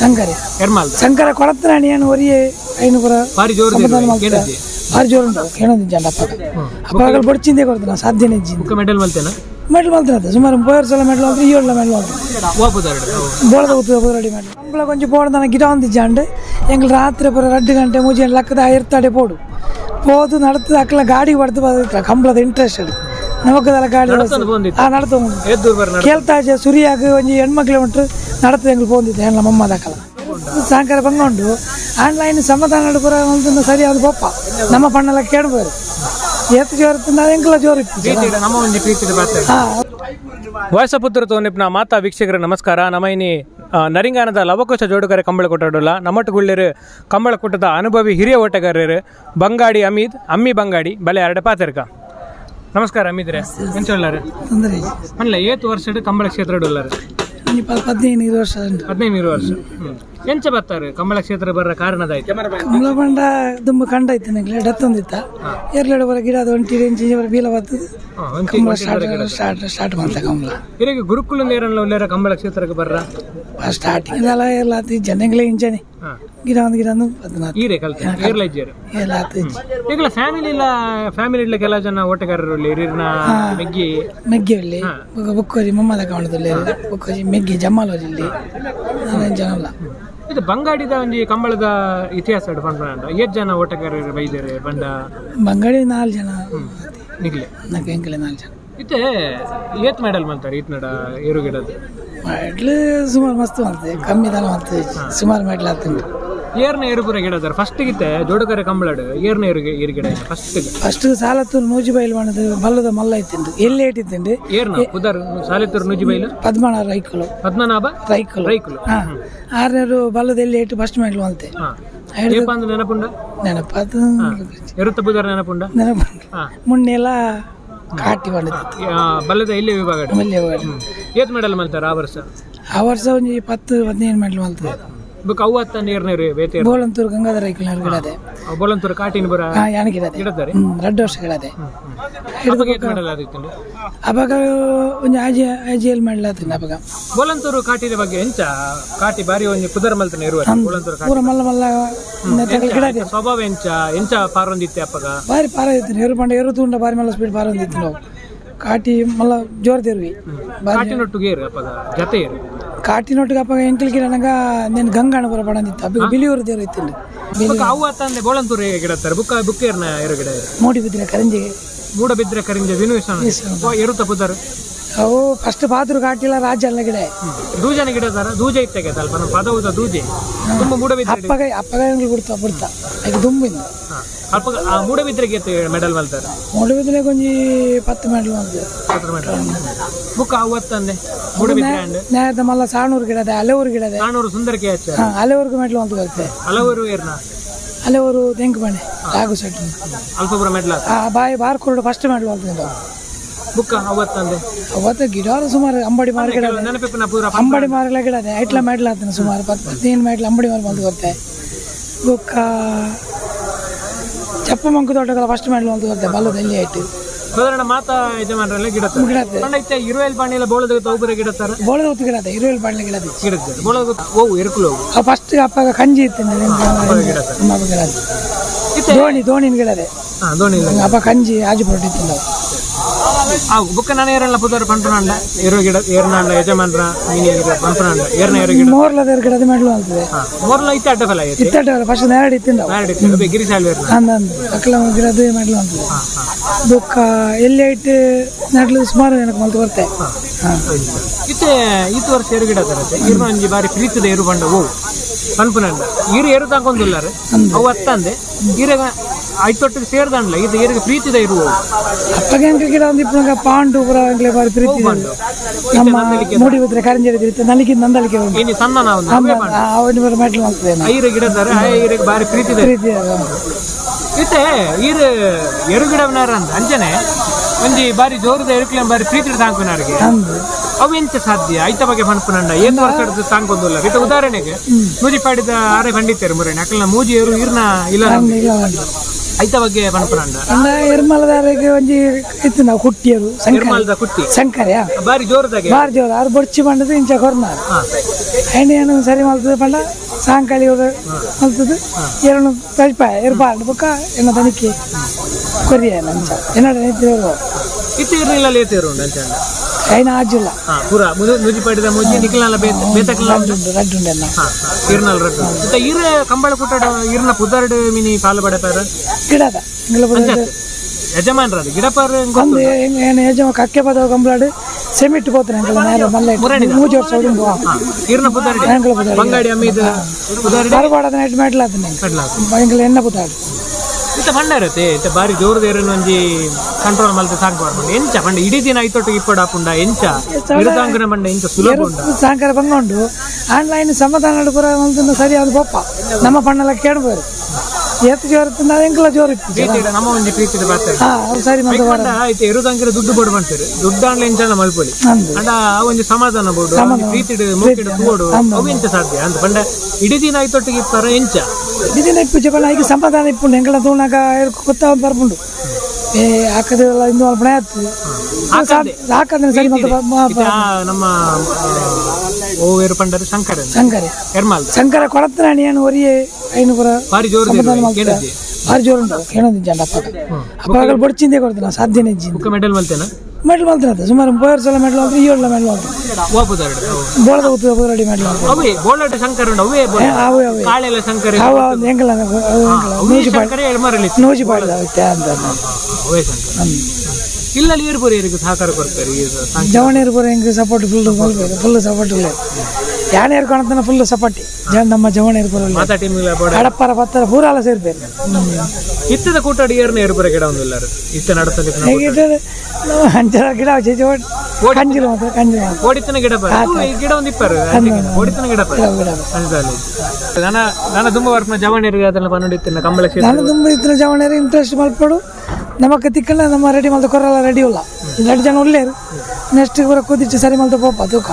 ಸಂಕರೆ ಎರ್ಮಾಲ್ ಸಂಕರ ಕೊಳತ್ರಾಣಿ ಏನು ಒರಿಯೆ ಐನೂರ ಭಾರಿ ಜೋರು ಭಾರಿ ಜೋರು ಉಂಟು ಕೇಳೋದು ಜಂಡ ಅಪ್ಪ ಬಡ್ಚಿಂದೆ ಕೊಡ್ತಾನೆ ಸಾಧ್ಯನೇ ಇಜ್ಜಿ ಮೆಡಲ್ ಮಲ್ತೇನ ಮೆಡಲ್ ಮಾಡ್ತಾರೆ ಸುಮಾರು 3 ಸಲ ಮೆಡಲ್ ಮಾಡ್ತಾರೆ 7 ಮೆಡಲ್ ಮಾಡ್ತಾರೆ ಬೋಳದ ಉತ್ತು ರೆಡಿ ಮಾಡಿ ನಮ್ಮಳ ಕೊಂಚ போடுதான ಗಿಡ ಒಂದಿಜ್ಜಾಂಡು ಎಂಗ್ಳು ರಾತ್ರಿ ಬರೋ 2 ಗಂಟೆ ಮುಜೆ ಲಕ್ಕದ ಇರ್ತಾಡೆ ಪೋಡು போது நடத்து ಅಕ್ಕಲ ಗಾಡಿ ಹೊಡೆದು ಬದುಕ ಕಂಬಳದ ಇಂಟ್ರೆಸ್ಟ್ ನಮಗದಲ್ಲ ಗಾಡಿ ನಡತ ಕೇಳ್ತಾ ಸುರಿಯಾಗ ಒಂಜಿ ಹೆಣ್ಮಕ್ಳು ಉಂಟು ನಡತದೆ ಎಂಗ್ಳು ಪೋಂದಿದ್ದೆ ಹೆಣ್ಣ ಮಮ್ಮದಕ್ಕಲ್ಲ ಸಾಯಂಕಾಲ ಬಂಗೊಂಡು ಆನ್ಲೈನ್ ಸಮಾಧಾನ ಪುರ ಒಂದು ಸರಿಯಾದ ಪಪ್ಪ ನಮ್ಮ ಪಣ್ಣೆಲ್ಲ ಕೇಳಬಹುದು ಏತ್ ಜೋರು ತಿಂದ ಎಂಗ್ಲ ಜೋರು ವಾಯ್ಸ್ ಪುತ್ರ ತೋನಿಪ್ನ ಮಾತಾ ವೀಕ್ಷಕರ ನಮಸ್ಕಾರ ನಮೈನಿ ನರಿಂಗಾನದ ಲವಕೋಶ ಜೋಡುಗಾರ ಕಂಬಳ ಕೊಟ್ಟಡಲ್ಲ ನಮ್ಮಟ್ಟುಗುಳ್ಳರು ಕಂಬಳ ಕೊಟ್ಟದ ಅನುಭವಿ ಹಿರಿಯ ಓಟಗಾರರು ಬಂಗಾಡಿ ಅಮೀದ್ ಅಮ್ಮಿ ಬಂಗಾಡಿ ಬಲೆ 2 ಪಾತಿರ್ಕ ನಮಸ್ಕಾರ ಅಮೀದ್ರೆ ಎಂಚೊಳ್ಳಾರು ಅಲ್ಲ 8 ವರ್ಷದ ಕಂಬಳ ಕ್ಷೇತ್ರ ಡೊಲ್ಲಾರು 15 ವರ್ಷ 15 ವರ್ಷ ಎಂಚ ಬರ್ತಾರೆ ಕಂಬಳ ಕ್ಷೇತ್ರ ಬರ ಕಾರಣದಾಯ್ತು ಕಂಬಳ ಬಂಡ ತುಂಬ ಕಂಡೈತೆ ನಂಗೆ ಡೆತ್ ಒಂದಿತ್ತ 2 ವರ ಗಿಡ 1 ಇಂಚ್ ಬೀಲ ಬರ್ತದೆ ಸ್ಟಾರ್ಟ್ ಮಾಡ್ತಾ ಕಂಬಳ ಇರಿಗೆ ಗುರುಕುಲ ನೇರಲ್ಲ ಕಂಬಳ ಕ್ಷೇತ್ರಕ್ಕೆ ಬರ್ರ ಸ್ಟಾರ್ಟಿಂಗ್ ಎಲ್ಲ ಜನಗಳೇ ಇಂಚನೆ ಗಿಡ ಒಂದು ಗಿಡ ಈರೆ ಕಲ್ತೆ ಏರ್ಲ ಇಜ್ಜೇರು ಈಗಲ ಫ್ಯಾಮಿಲಿ ಇಲ್ಲ ಕೆಲ ಜನ ಓಟಗಾರರು ಹಿರಿಯರ್ನ ಮೆಗ್ಗಿ ಇಲ್ಲಿ ಬುಕ್ಕೋರಿ ಮಮ್ಮದ ಕಾಣದಲ್ಲಿ ಬುಕ್ಕೋರಿ ಮೆಗ್ಗಿ ಜಮ್ಮಲಲ್ಲಿ ಜನ ಅಲ್ಲ ಇದು ಬಂಗಾಡಿದ ಒಂದು ಕಂಬಳದ ಇತಿಹಾಸ ಪಂಡ 8 ಜನ ಓಟಗಾರರು ಬೈದಾರೆ ಬಂಡ ಬಂಗಾಡಿ 4 ಜನ ನಿಗ್ಲೆ 4 ಜನ ಇತ್ತೆ ಏತ್ ಮೆಡಲ್ ಮಾಡ್ತಾರೆ ಈತ್ನಡ ಏರು ಗಿಡದ ಮೆಡ್ಲ್ ಸುಮಾರು ಮಸ್ತ್ ಮಾಡ್ತದೆ ಕಮ್ಮಿ ದನ ಮಾಡ್ತದೆ ಸುಮಾರು ಮೆಡ್ಲ್ ಆಗ್ತದೆ ಏರ್ನ ಏರುಪುರ ಗಿಡದಾರ ಫಸ್ಟ್ ಗಿತ್ತೆ ಜೋಡುಗರ ಕಂಬಳಡು ಏರ್ನ ಏರು ಗಿಡ ಫಸ್ಟ್ ಸಾಲತ್ತೂರು ನೂಜಿ ಬೈಲು ಮಾಡದು ಬಲ್ಲದ ಮಲ್ಲ ಇತ್ತಿಂದು ಎಲ್ಲಿ ಇಟ್ಟಿದ್ದಂಡು ಏರ್ನ ಉದಾರ್ ಸಾಲತ್ತೂರು ನೂಜಿ ಬೈಲು ಪದ್ಮನಾಭ ರೈಕಲು 600 ಬಲ್ಲದ ಎಲ್ಲಿ ಇಟ್ಟು ಫಸ್ಟ್ ಮೆಡ್ಲ್ ಅಂತೆ ನೆನಪುಂಡ ನೆನಪದು ಎರುತ್ತ ಬುದಾರ ನೆನಪುಂಡ ಮುನ್ನೆಲ್ಲ ಕಾಟಿ ಮಾಡಿದ ಬಲ್ಲದ ಇಲ್ಲಿ ವಿಭಾಗ ಏತ್ ಮೆಡಲ್ ಮಾಡ್ತಾರೆ ಆ ವರ್ಷ ಒಂದು 10-15 ಮೆಡಲ್ ಮಾಡ್ತದೆ ಬುಕ್ ಅವತ್ತ ನೀರ್ನೇರು ಬೇತೆ ಬೋಳಂತೂರು ಗಂಗಾಧರ ಐಕಲ್ ಗಿಡದೆ ಬೋಳಂತೂರು ಕಾಟಿನ ಬರ ಯಾನ ಗಿಡದೆ 2 ವರ್ಷ ಗಿಡದೆ ಅವಾಗ ಒಂದು ಆಜಿಯಲ್ಲಿ ಮಾಡ್ಲಾತೀನಿ ಅವಾಗ ಬೋಳಂತೂರು ಕಾಟಿನ ಬಗ್ಗೆ ಎಂಚ ಕಾಟಿ ಬಾರಿ ಒಂದು ಕುದರ ಮಲ್ತನೆ ಇರುವ ಬೋಳಂತೂರು ಪೂರ ಮಲ್ಲ ಗಿಡದೆ ಸ್ವಭಾವ ಎಂಚ ಪಾರೊಂದಿತ್ತೆ ಅಪ್ಪಗ ಬಾರಿ ಪಾರ ಇತ್ತು ಏರು ಬಂಡ ಏರು ತುಂಡ ಬಾರಿ ಮಲ್ಲ ಸ್ಪೀಡ್ ಪಾರೊಂದಿತ್ತು ನಾವು ಕಾಟಿ ಮಲ್ಲ ಜೋರ್ದೇರ್ವಿ ಕಾಟಿನೊಟ್ಟಿಗೆ ಅಪ್ಪಗ ಜತೆ ಕಾಟಿನೊಟ್ಟಿಗೆ ಅಪ್ಪ ಎಂಕಲ್ ಗಿಡ ನಂಗ నేను ಗಂಗಾಣ ಬರ ಪಡಂದಿತ್ತು ಅಪ್ಪ ಬಿಲಿಯೂರು ದೇವರು ಇತ್ತು ಅವು ಅತ್ತಂದೆ ಬೋಳಂತೂರು ಗಿಡತ್ತಾರೆ ಬುಕ್ಕೇರ್ನ ಏರು ಗಿಡ ಮೂಡಿಬಿದ್ರೆ ಕರಿಂಜೆ ವಿನೂಷಣ ಎರುತ್ತ ಪುದರು ಅವು ಫಸ್ಟ್ ಪಾತ್ರ ಕಾಟಿಲ್ಲ ರಾಜ್ಯ ಎಲ್ಲ ಗಿಡ ದೂಜನ ಗಿಡ ದೂಜ ಇತ್ತಾಗೆ ಸ್ವಲ್ಪ ಪದವುದ ದೂಜೆ ತುಂಬ ಮೂಡಬಿದ್ರೆ ಅಪ್ಪಗ ಬಿಡ್ತಾ ಈಗ ದುಂಬಿಂದ ಅಲ್ಪ ಮೂಡಬಿದ್ರೆಗೆ ಮೆಡಲ್ ಮಲ್ತಾರೆ ಮೂಡಬಿದ್ರೆ ಕೊಂಚ 10 ಮೆಡಲ್ ಮಾಡ್ತಾರೆ ಬುಕ್ ಅವತ್ತಂದೆ ಮೂಡಬಿದ್ರೆ ನೇರದ ಮಲ್ಲ ಸಾಣೂರು ಗಿಡದೆ ಅಲೆಯೂರು ಗಿಡದೆ ಸಾಣೂರು ಸುಂದರಕ್ಕೆ ಅಲೆಯೂರ್ಗೆ ಮೆಡಲ್ ಅಂತ ಬರುತ್ತೆ ಹಲವರು ಏರ್ನ ಅಲೆಯೂರು ತೆಂಕುಬಾಣೆ ರಾಘು ಸೆಟ್ ಅಲ್ಪಪುರ ಮೆಡಲ್ ಬಾರ್ಕೋರ್ಡ್ ಫಸ್ಟ್ ಮೆಡಲ್ ಅಂತ ಬುಕ್ಕ ಅವತ್ತು ಗಿಡ ಸುಮಾರು ಅಂಬಡಿ ಮಾರ ಗಿಡ ಅಂಬಡಿ ಮಾರಲ ಗಿಡ ಅದೇ ಐಟ್ಲ ಮೆಡ್ಲ್ ಆಗ್ತಾನೆ ಸುಮಾರು 15 ಮೆಡ್ಲ್ ಅಂಬಡಿ ಮಾರ ಬಂದು ಬರುತ್ತೆ ಬುಕ್ಕ ಚಪ್ಪ ಮಂಕು ತೋಟಗಳ ಫಸ್ಟ್ ಮೆಡ್ಲ್ ಅಂತ ಬರುತ್ತೆ ಬಲ್ಲದಲ್ಲಿ ಆಯ್ತು ಸಾಧಾರಣ ಮಾತಾ ಯಜಮಾನರಲ್ಲ ಗಿಡ ಇರುವೆಲ್ ಪಾಣಿಯಲ್ಲ ಬೋಳದ ತೌಬರ ಗಿಡ ತರ ಬೋಳದ ಹೊತ್ತು ಗಿಡ ಇರುವೆಲ್ ಪಾಣಿ ಗಿಡ ಬೋಳದ ಓವು ಎರುಕುಲು ಫಸ್ಟ್ ಅಪ್ಪ ಕಂಜಿ ಇತ್ತು ದೋಣಿನ ಗಿಡ ಅದೇ ಅಪ್ಪ ಕಂಜಿ ಆಜು ಪೊಟ್ಟಿತ್ತು ಬುಕ್ಕ ನಾನು ಏರಲ್ಲ ಪುದರ್ ಪಂಪನಾಂಡ ಏರೋ ಗಿಡ ಏರ್ನಾಂಡ ಯಜಮಾನ್ರ ಪಂಪನಾಂಡ ಏರ್ನ ಏರೋ ಗಿಡ ಮೋರ್ಲದ ಗಿಡದ ಮೆಡ್ಲು ಅಂತದೆ ಮೋರ್ಲ ಇತ್ತಡ್ಡ ಫಲ ಫಸ್ಟ್ ನೆರಡು ಇತ್ತಿಂದ ಗಿರಿಸಾಳಿ ಅಕ್ಕಲ ಗಿಡದ ಮೆಡ್ಲು ಅಂತದೆ ಬುಕ್ಕ ಎಲ್ಲಿ ಇಟ್ಟು ನೆಡ್ಲು ಸುಮಾರು ಜನಕ್ಕೆ ಮಲ್ತು ಬರ್ತೆ ಈತ ವರ್ಷ ಏರು ಗಿಡ ತರತ್ತೆ ಇರು ಒಂಜಿ ಬಾರಿ ಪ್ರೀತಿದ ಏರು ಬಂಡ ಓ ಪಂಪನಾಂಡ ಏರು ತಗೊಂಡಿಲ್ಲಾರೆ ಅವು ಅತ್ತಂದೆ ಈರಾಗ ಐತೊಟ್ಟಿಗೆ ಸೇರ್ದಂಡ್ಲ ಇದು ಏರಿಗೆ ಪ್ರೀತಿದ ಇರುವ ಅಪ್ಪಗೆ ಗಿಡ ಒಂದು ಇಪ್ಪಂಗ ಪಾಂಡು ಪುರ ಬಾರಿ ಪ್ರೀತಿ ನಮ್ಮ ಮೂಡಿಬಿದ್ರೆ ಕರಂಜೇರಿ ನಲಿಗೆ ನಂದಲಿಕೆ ಸಣ್ಣ ಅವನ ಮೆಟ್ಲು ಮಾಡ್ತದೆ ಐರ ಗಿಡದಾರ ಐರಿಗೆ ಬಾರಿ ಪ್ರೀತಿದ ಇತ್ತೆ ಈರು ಎರು ಗಿಡವನಾರ ಅಂತ ಅಂಜನೆ ಒಂಜಿ ಬಾರಿ ಜೋರದ ಎರುಕಲ ಬಾರಿ ಪ್ರೀತಿ ತಾಂಕುನಾರಿಗೆ ಅವು ಎಂಚ ಸಾಧ್ಯ ಐತ ಬಗ್ಗೆ ಪನ್ಪುನಂಡ ಏನು ವರ್ಷ ತಾಂಕೊಂದಿಲ್ಲ ಇತ ಉದಾಹರಣೆಗೆ ಮೂಜಿ ಪಾಡಿದ ಆರೆ ಖಂಡಿತೇರು ಮುರೇನೆ ಅಕ್ಕಲ ಮೂಜಿ ಏರು ಈರ್ನ ಇಲ್ಲ ಐತ ಬಗ್ಗೆ ಪಣಪನಂಡ ಅಂದ ಎರ್ಮಲದಾರಿಗೆ ಒಂಜಿ ಇತ್ತು ನಾವು ಕುಟ್ಟಿಯರು ನಿರ್ಮಲದ ಕುಟ್ಟಿ ಶಂಕರ್ಯ ಬಾರಿ ಜೋರದಾಗೆ ಬಾರಿ ಜೋರು ಅವ್ರು ಬೊಡ್ಚಿ ಬಂಡದು ಇಂಚ ಕೊರ್ನಾರು ಏನು ಸರಿ ಮಲ್ತದ ಪಂಡ ಸಾಯಂಕಾಲ ಮಲ್ತದು ಎರಡು ತಳಿಪಾಯ ಇರ್ಬಾರ್ದು ಬೊಕ್ಕ ಎನ್ನ ತನಿಖೆ ಕೊರಿಯ ನಂಚ ಎನ್ನಡ ನಿಂತಿರೋ ಇತ್ತು ಇರಲಿಲ್ಲ ಏತಿರು ಅಂಚಂಡ ಐನ ಆಜಿಲ್ಲ ಪೂರ ಮುಜಿ ಪಡಿದ ಮುಜಿ ನಿಖಿಲ್ನಲ್ಲ ಬೇತಕ್ಲ ರಡ್ಡುಂಡೆಲ್ಲ ಇರ್ನಲ್ ರಡ್ಡು ಇತ್ತ ಇರ ಕಂಬಳ ಕುಟ್ಟಾಡ ಇರ್ನ ಪುದಾರ್ಡ್ ಮಿನಿ ಪಾಲು ಬಡಪಾರ ಗಿಡದ ಯಜಮಾನ್ರ ಅದು ಗಿಡಪಾರ ಒಂದು ಏನು ಯಜಮ ಕಕ್ಕೆ ಪದ ಕಂಬಳಾಡು ಸೆಮಿಟ್ ಹೋಗ್ತಾನೆ ಅಂಕಲ್ ನೇರ ಮಲ್ಲೆ 3 ವರ್ಷ ಹುಡುಗ ಇರ್ನ ಪುದಾರ್ಡ್ ಬಂಗಾಡಿ ಅಮ್ಮಿದ ಪುದಾರ್ಡ್ ಬರಬಾಡದ ನೈಟ್ ಮಾಡ್ಲಾತನೆ ಎಂಕಲ್ ಎನ್ನ ಪುದಾರ್ಡ್ ಇತ್ತ ಪಂಡ ಇರತ್ತೆ ಇತ್ತ ಬಾರಿ ಜೋರದೇರನ ಒಂಜಿ ಕಂಟ್ರೋಲ್ ಮಲ್ತೆ ಸಾಕ್ಬಾರ್ದು ಎಂಚ ಪಂಡ ಇಡೀ ದಿನ ಐತೊಟ್ಟು ಇಪ್ಪಡ ಪುಂಡ ಎಂಚ ಇರುದಾಂಗನ ಪಂಡ ಎಂಚ ಸುಲಭ ಉಂಡ ಸಾಂಕಾರ ಬಂಗೊಂಡು ಆನ್ಲೈನ್ ಸಮಾಧಾನ ಪುರ ಮಲ್ತನ ಸರಿಯಾದ ಪಪ್ಪ ನಮ್ಮ ಪಣ್ಣೆಲ್ಲ ಕೇಳಬಹುದು ಎತ್ತು ಜೋರ ತಿಂದ ಎಂಕಲ ಜೋರ ಇತ್ತು ನಮ್ಮ ಒಂಜಿ ಪ್ರೀತಿದ ಬರ್ತಾರೆ ಸರಿ ಐತೆ ಇರುದಾಂಗಿರ ದುಡ್ಡು ಬೋಡು ಮಾಡ್ತಾರೆ ದುಡ್ಡು ಆನ್ಲೈನ್ ಎಂಚ ಮಲ್ಪೊಲಿ ಅಂಡ ಒಂಜಿ ಸಮಾಧಾನ ಬೋಡು ಪ್ರೀತಿಡ್ ಮೂಕಿಡ್ ತೂಡು ಅವು ಎಂಚ ಸಾಧ್ಯ ಅಂತ ಪಂಡ ಇಡೀ ದಿನ ಐತೊಟ್ಟಿಗೆ ಇಪ್ಪರ ಎಂಚ ಇಡೀ ದಿನ ಇಪ್ಪು ಜಪಣ ಈಗ ಸಮಾಧಾನ ಇಪ್ಪುಂಡು ಎಂಕಲ ತೂಣಾಗ ಗೊತ್ತ ಬರ್ಪುಂಡು ಹಾಕದೆಲ್ಲ ಇಂದು ಅಲ್ಪಣೆ ಆಯ್ತು ಹಾಕದ್ರೆ ಸರಿ ನಮ್ಮ ಓವೇರು ಪಂಡರು ಶಂಕರ ಎರ್ಮಾಲ್ ಶಂಕರ ಕೊಡತ್ರಾಣಿ ಏನು ಒರಿಯೇ ಐನು ಪುರ ಬಾರಿ ಜೋರು ಭಾರಿ ಜೋರು ಉಂಟು ಕೇಳೋದು ಜಂಡ ಅಪ್ಪ ಬಡ್ಚಿಂದೆ ಕೊಡ್ತಾನೆ ಸಾಧ್ಯನೇ ಇಜ್ಜಿ ಮೆಡಲ್ ಮಲ್ತೇನ ಮೆಡಲ್ ಮಲ್ತಾನೆ ಸುಮಾರು 30 ವರ್ಷ ಮೆಡಲ್ ಅಂದ್ರೆ 7 ಮೆಡಲ್ ಅಂತ ಬೋಳದ ಉತ್ತು ರೆಡಿ ಮೆಡಲ್ ಅವೇ ಬೋಳಟ ಶಂಕರ ಅವೇ ಕಾಳೆಲ್ಲ ಶಂಕರ ಹೆಂಗಲ್ಲ ನೂಜಿ ಪಾಡಿದ ಅಂತ ಅವೇ ಶಂಕರ ಇಲ್ಲ ಏರ್ಪುರಿಯರಿಗೆ ಸಹಕಾರ ಕೊಡ್ತಾರೆ ಜವಣೇರ್ಪುರ ಹೆಂಗೆ ಸಪೋರ್ಟ್ ಫುಲ್ ಸಪೋರ್ಟ್ ಇಲ್ಲ ಯಾನೇರು ಕಾಣ್ತಾನೆ ಫುಲ್ ಸಪೋರ್ಟಿ ನಮ್ಮ ಜವಣೇರ್ಪುರ ಹಡಪ್ಪರ ಪತ್ತರ ಪೂರಾಲ ಸೇರ್ಬೇಕು ಇತ್ತದ ಕೂಟಾಡಿ ಏರ್ನ ಏರ್ಪುರ ಗಿಡ ಒಂದಿಲ್ಲ ಇತ್ತ ನಡತದೆ ಅಂಚರ ಗಿಡ ಕಂಜಿಲು ಮಾತ್ರ ಕಂಜಿಲು ಓಡಿತನ ಗಿಡ ಗಿಡ ಒಂದು ಇಪ್ಪರು ಓಡಿತನ ಗಿಡ ನಾನು ತುಂಬ ವರ್ಷ ಜವಣೇರಿಗೆ ಅದನ್ನ ಪನ್ನಡಿತ್ತಿನ ಕಂಬಳ ನಾನು ತುಂಬ ಇತ್ತಿನ ಜವಣೇರಿಗೆ ಇಂಟ್ರೆಸ್ಟ್ ಮಲ್ಪಡು ನಮಕ್ ತಿಕ್ಕಲ್ಲ ನಮ್ಮ ರೆಡಿ ಮಲ್ತ ಕೊರಲ್ಲ ರೆಡಿ ಇಲ್ಲ 2 ಜನ ಉಳ್ಳೇರು ನೆಕ್ಸ್ಟ್ ಪೂರ ಕುದಿಚ್ಚಿ ಸರಿ ಮಲ್ತ ಪೋಪ ತೂಕ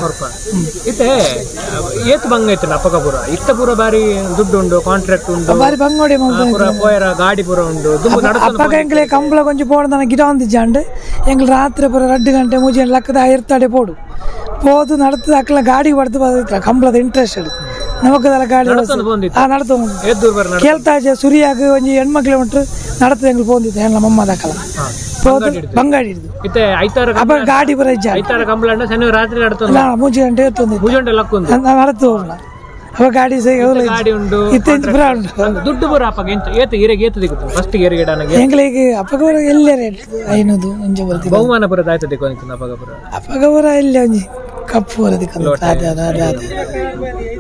ಇತ್ತೆ ಏತ್ ಬಂಗ ಐತಲ್ಲ ಅಪ್ಪಕಪುರ ಇತ್ತ ಪೂರ ಬಾರಿ ದುಡ್ಡು ಉಂಡು ಕಾಂಟ್ರಾಕ್ಟ್ ಉಂಡು ಬಾರಿ ಬಂಗೋಡಿ ಪೋಯರ ಗಾಡಿ ಪೂರ ಉಂಡು ಅಪ್ಪಗ ಎಂಕ್ಲೆ ಕಂಬಳ ಕೊಂಚ ಪೋಡ್ದನ ಗಿಡ ಒಂದಿಜ್ಜಾಂಡು ಎಂಗ್ಲ ರಾತ್ರಿ ಪೂರ 2 ಗಂಟೆ ಮುಜಿ ಲಕ್ಕದ ಇರ್ತಾಡೆ ಪೋಡು போது நடத்து அக்கெல்லாம் காடி படுத்து கம்பளದ ಇಂಟ್ರೆಸ್ಟ್ ನಮಗದಲ್ಲ ಗಾಡಿ ನಡತು ಕೇಳ್ತಾಜೆ ಸುರಿಯಾಗ ಒಂಜಿ ಹೆಣ್ಮ ಕಿಲೋಮೀಟರ್ ನಡತು ಎಂಗ್ಲು ಪೋಂದಿತ್ತು ಹೆಣ್ಣ ಮಮ್ಮ ದಕ್ಕಲ ಬಂಗಾಡಿ ಅಪ್ಪ ಗಾಡಿ ಬರ ರಾತ್ರಿ 3 ಗಂಟೆ ನಡತು ಹೋಗೋಣ ಅವ ಗಾಡಿ ಗಾಡಿ ಉಂಟು ದುಡ್ಡು ಬರ ಫಸ್ಟ್ ಎಂಗ್ಲಿಗೆ ಅಪ್ಪಗವರ ಎಲ್ಲೇ ರೇಟ್ ಐನೂದು ಒಂಜಿ ಬರ್ತೀವಿ ಬಹುಮಾನ ಬರೋದು ಆಯ್ತದೆ ಅಪ್ಪಗವರ ಎಲ್ಲೇ ಒಂಜಿ ಕಪ್ಪು ಬರೋದು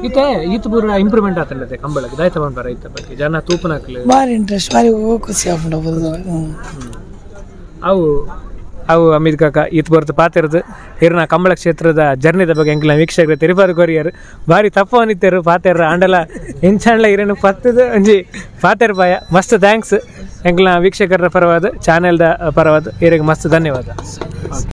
ಇತ್ತೆ ಈತ ಪೂರ ಇಂಪ್ರೂವ್ಮೆಂಟ್ ಆಗ್ತದೆ ಕಂಬಳಕ್ಕೆ ದಾಯ್ತ ಬಂದಾರ ಈತ ಬಗ್ಗೆ ಜನ ತೂಪನ ಹಾಕಲಿ ಭಾರಿ ಇಂಟ್ರೆಸ್ಟ್ ಭಾರಿ ಖುಷಿ ಆಗ್ಬಿಟ್ಟು ಅವು ಅವು ಅಮಿತ್ ಕಾಕ ಈತ ಬರ್ತು ಪಾತಿರದು ಹಿರಿನ ಕಂಬಳ ಕ್ಷೇತ್ರದ ಜರ್ನಿದ ಬಗ್ಗೆ ಎಂಕ್ಲ ವೀಕ್ಷಕರು ತಿರುಪಾರು ಕೊರಿಯರು ಭಾರಿ ತಪ್ಪ ನಿತ್ಯರು ಪಾತೆರ ಅಂಡಲ ಎಂಚಂಡ್ಲ ಹಿರಿನ ಪತ್ತದ ಒಂಜಿ ಪಾತೆರ ಪಾಯ ಮಸ್ತ್ ಥ್ಯಾಂಕ್ಸ್ ಎಂಕ್ಲ ವೀಕ್ಷಕರ ಪರವಾದ ಚಾನೆಲ್ದ ಪರವಾದ ಹಿರಿಗೆ ಮಸ್ತ್ ಧನ್ಯವಾದ.